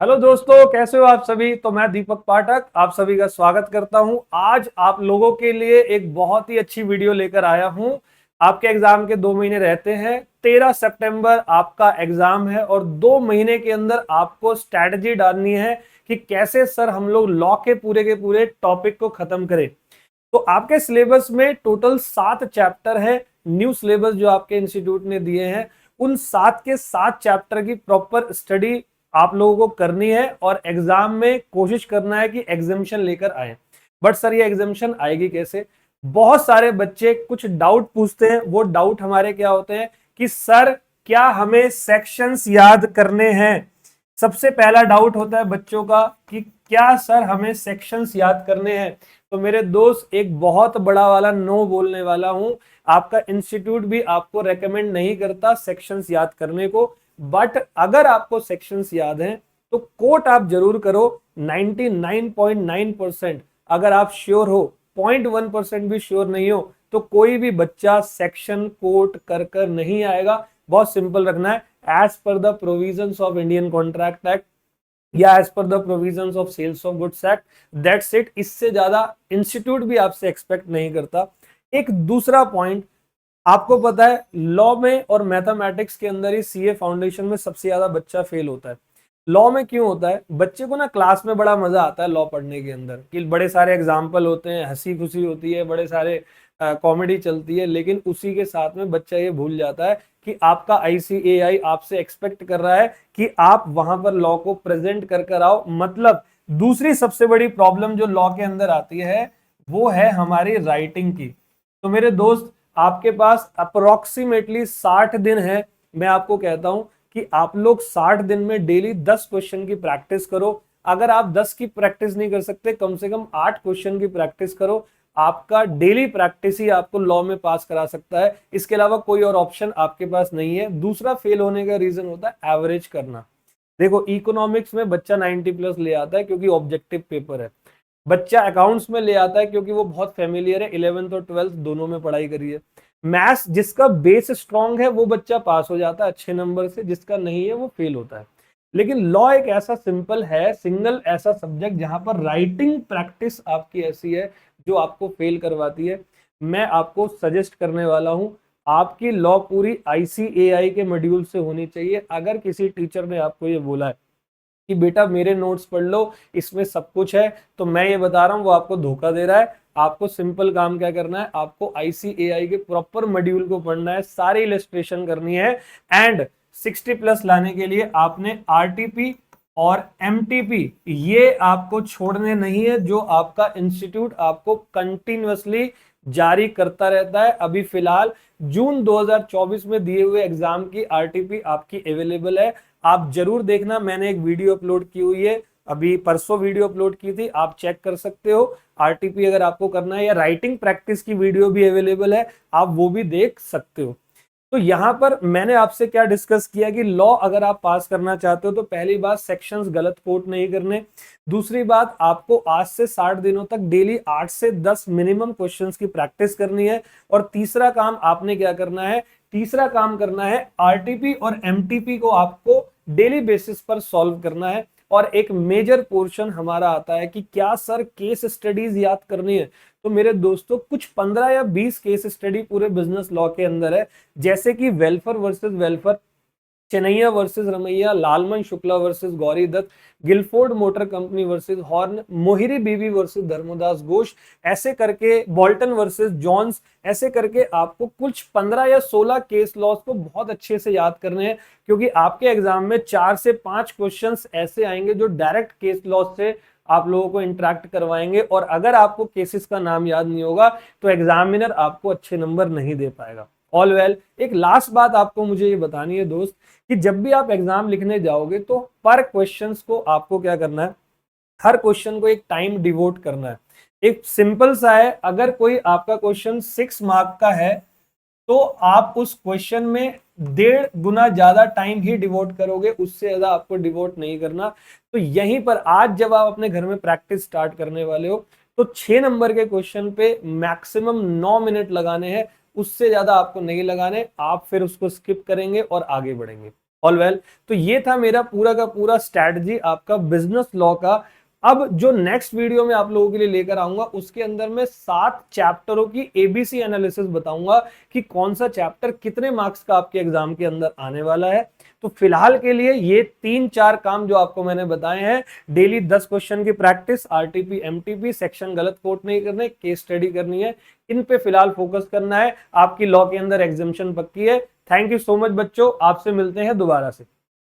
Hello दोस्तों, कैसे हो आप सभी। तो मैं दीपक पाठक आप सभी का स्वागत करता हूं। आज आप लोगों के लिए एक बहुत ही अच्छी वीडियो लेकर आया हूं। आपके एग्जाम के 2 महीने रहते हैं। 13 सितंबर आपका एग्जाम है और 2 महीने के अंदर आपको स्ट्रैटेजी डालनी है कि कैसे सर हम लोग लॉ के पूरे टॉपिक को खत्म करें। तो आपके सिलेबस में टोटल 7 चैप्टर है। न्यू सिलेबस जो आपके इंस्टीट्यूट ने दिए हैं, उन 7 के 7 चैप्टर की प्रॉपर स्टडी आप लोगों को करनी है और एग्जाम में कोशिश करना है कि एग्जामिशन लेकर आए। बट सर ये एग्जामिशन आएगी कैसे। बहुत सारे बच्चे कुछ डाउट पूछते हैं। वो डाउट हमारे क्या होते हैं कि सर क्या हमें सेक्शंस याद करने हैं। सबसे पहला डाउट होता है बच्चों का कि क्या सर हमें सेक्शंस याद करने हैं। तो मेरे दोस्त एक बहुत बड़ा वाला नो बोलने वाला हूं। आपका इंस्टीट्यूट भी आपको रेकमेंड नहीं करता सेक्शंस याद करने को। बट अगर आपको सेक्शंस याद हैं तो कोट आप जरूर करो 99.9%। अगर आप श्योर हो, 0.1% भी श्योर नहीं हो, तो कोई भी बच्चा सेक्शन कोट कर कर नहीं आएगा। बहुत सिंपल रखना है, as per the provisions of Indian contract act या as per the provisions of sales of goods act. That's it. इससे ज्यादा इंस्टीट्यूट भी आपसे एक्सपेक्ट नहीं करता। एक दूसरा पॉइंट, आपको पता है लॉ में और मैथमेटिक्स के अंदर ही सीए फाउंडेशन में सबसे ज्यादा बच्चा फेल होता है। लॉ में क्यों होता है, बच्चे को ना क्लास में बड़ा मजा आता है लॉ पढ़ने के अंदर कि बड़े सारे एग्जाम्पल होते हैं, हंसी खुशी होती है, बड़े सारे कॉमेडी चलती है। लेकिन उसी के साथ में बच्चा ये भूल जाता है कि आपका आईसीएआई आपसे एक्सपेक्ट कर रहा है कि आप वहां पर लॉ को प्रेजेंट कर कर आओ। मतलब दूसरी सबसे बड़ी प्रॉब्लम जो लॉ के अंदर आती है वो है हमारी राइटिंग की। तो मेरे दोस्त, आपके पास अप्रोक्सीमेटली 60 दिन है। मैं आपको कहता हूं कि आप लोग 60 दिन में डेली 10 क्वेश्चन की प्रैक्टिस करो। अगर आप 10 की प्रैक्टिस नहीं कर सकते, कम से कम 8 क्वेश्चन की प्रैक्टिस करो। आपका डेली प्रैक्टिस ही आपको लॉ में पास करा सकता है। इसके अलावा कोई और ऑप्शन आपके पास नहीं है। दूसरा फेल होने का रीजन होता है एवरेज करना। देखो इकोनॉमिक्स में बच्चा 90+ ले आता है क्योंकि ऑब्जेक्टिव पेपर है। बच्चा अकाउंट्स में ले आता है क्योंकि वो बहुत फेमिलियर है, 11th और 12th दोनों में पढ़ाई करी है। मैथ्स जिसका बेस स्ट्रांग है वो बच्चा पास हो जाता है अच्छे नंबर से, जिसका नहीं है वो फेल होता है। लेकिन लॉ एक ऐसा सिंपल है, सिंगल ऐसा सब्जेक्ट जहां पर राइटिंग प्रैक्टिस आपकी ऐसी है जो आपको फेल करवाती है। मैं आपको सजेस्ट करने वाला हूं, आपकी लॉ पूरी आईसीएआई के मॉड्यूल से होनी चाहिए। अगर किसी टीचर ने आपको ये बोला है कि बेटा मेरे नोट्स पढ़ लो इसमें सब कुछ है, तो मैं ये बता रहा हूं वो आपको धोखा दे रहा है। आपको सिंपल काम क्या करना है, आपको आईसीएआई के प्रॉपर मॉड्यूल को पढ़ना है, सारी इलस्ट्रेशन करनी है। एंड 60+ लाने के लिए आपने आरटीपी और एमटीपी ये आपको छोड़ने नहीं है, जो आपका इंस्टीट्यूट आपको कंटिन्यूअसली जारी करता रहता है। अभी फिलहाल जून 2024 में दिए हुए एग्जाम की आरटीपी आपकी अवेलेबल है। आप जरूर देखना, मैंने एक वीडियो अपलोड की हुई है, अभी परसों वीडियो अपलोड की थी, आप चेक कर सकते हो। आरटीपी अगर आपको करना है, या राइटिंग प्रैक्टिस की वीडियो भी अवेलेबल है, आप वो भी देख सकते हो। तो यहां पर मैंने आपसे क्या डिस्कस किया कि लॉ अगर आप पास करना चाहते हो तो पहली बात सेक्शंस गलत कोट नहीं करने। दूसरी बात, आपको आज से 60 दिनों तक डेली 8 से 10 मिनिमम क्वेश्चंस की प्रैक्टिस करनी है। और तीसरा काम आपने क्या करना है, तीसरा काम करना है आरटीपी और एमटीपी को आपको डेली बेसिस पर सॉल्व करना है। और एक मेजर पोर्शन हमारा आता है कि क्या सर केस स्टडीज याद करनी है। तो मेरे दोस्तों कुछ 15 या 20 केस स्टडी पूरे बिजनेस लॉ के अंदर है, जैसे कि वेलफर वर्सेस वेलफर, Chinnaiah versus Ramaiah, Lalman Shukla versus Gauri Datt, Gilford motor company versus Horne, Mohori Bibee versus Dharmdas Ghosh, ऐसे करके बॉल्टन वर्सेस जॉन्स, ऐसे करके आपको कुछ 15 या 16 केस लॉस को बहुत अच्छे से याद करने हैं। क्योंकि आपके एग्जाम में 4 से 5 क्वेश्चंस ऐसे आएंगे जो डायरेक्ट केस लॉस से आप लोगों को इंटरेक्ट करवाएंगे। और अगर आपको केसेस का नाम याद नहीं होगा तो एग्जामिनर आपको अच्छे नंबर नहीं दे पाएगा। ऑल वेल, एक लास्ट बात आपको मुझे ये बतानी है दोस्त कि जब भी आप एग्जाम लिखने जाओगे तो पर क्वेश्चंस को आपको क्या करना है, हर क्वेश्चन को एक टाइम डिवोट करना है। एक सिंपल सा है, अगर कोई आपका क्वेश्चन 6 मार्क का है तो आप उस क्वेश्चन में 1.5 गुना ज्यादा टाइम ही डिवोट करोगे, उससे ज्यादा आपको डिवोट नहीं करना। तो यहीं पर आज जब आप अपने घर में प्रैक्टिस स्टार्ट करने वाले हो तो 6 नंबर के क्वेश्चन पे मैक्सिमम 9 मिनट लगाने हैं, उससे ज्यादा आपको नहीं लगाने। आप फिर उसको स्किप करेंगे और आगे बढ़ेंगे। All well. तो ये था मेरा पूरा का पूरा स्ट्रैटेजी आपका बिजनेस लॉ का। अब जो नेक्स्ट वीडियो में आप लोगों के लिए लेकर आऊंगा उसके अंदर मैं 7 चैप्टरों की एबीसी एनालिसिस बताऊंगा कि कौन सा चैप्टर कितने मार्क्स का आपके एग्जाम के अंदर आने वाला है। तो फिलहाल के लिए ये 3-4 काम जो आपको मैंने बताए हैं, डेली 10 क्वेश्चन की प्रैक्टिस, आरटीपी एमटीपी, सेक्शन गलत कोट नहीं करने, केस स्टडी करनी है, इन पे फिलहाल फोकस करना है। आपकी लॉ के अंदर एग्जामिशन पक्की है। थैंक यू सो मच बच्चों, आपसे मिलते हैं दोबारा से।